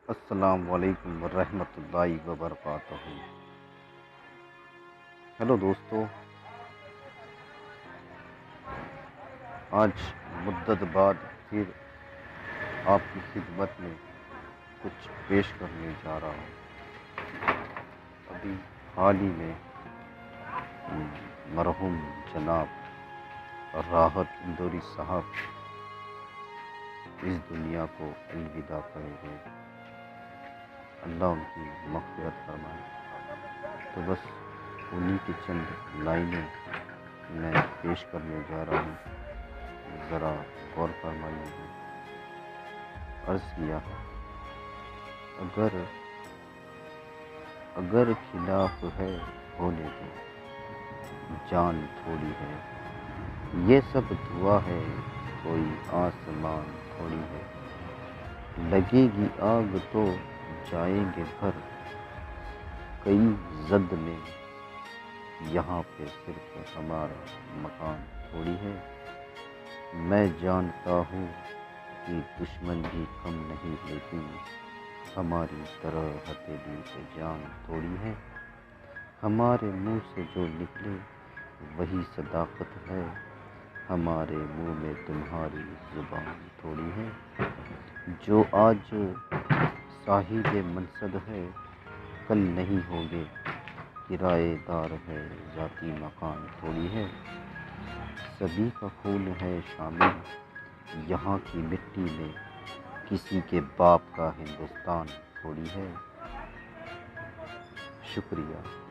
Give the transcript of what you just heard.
السلام علیکم ورحمۃ اللہ وبرکاتہ۔ ہیلو دوستو، آج مدت بعد پھر آپ کی خدمت میں کچھ پیش کرنے جا رہا ہوں۔ ابھی حال ہی میں مرحوم جناب راحت اندوری صاحب اس دنیا کو الوداع کرے گئے۔ اللہ ان کی مغفرت فرمائے۔ تو بس انہی کی چند لائنیں میں پیش کرنے جا رہا ہوں، ذرا غور فرمائیے گا۔ عرض کیا ہے، اگر خلاف ہے ہونے دو، جان تھوڑی ہے، یہ سب دعا ہے، کوئی آسمان تھوڑی ہے، لگے گی آگ تو جائیں گے بھر، کئی زد میں یہاں پہ صرف ہمارا مکان تھوڑی ہے، میں جانتا ہوں کہ دشمن بھی کم نہیں، لیکن ہماری طرح ہتھیلی پہ جان تھوڑی ہے، ہمارے منہ سے جو نکلے وہی صداقت ہے، ہمارے منہ میں تمہاری زبان تھوڑی ہے، جو آج صاحب منصب ہے کل نہیں ہوگے کرایہ دار ہے، ذاتی مکان تھوڑی ہے، سبھی کا خون ہے شامل یہاں کی مٹی میں، کسی کے باپ کا ہندوستان تھوڑی ہے۔ شکریہ۔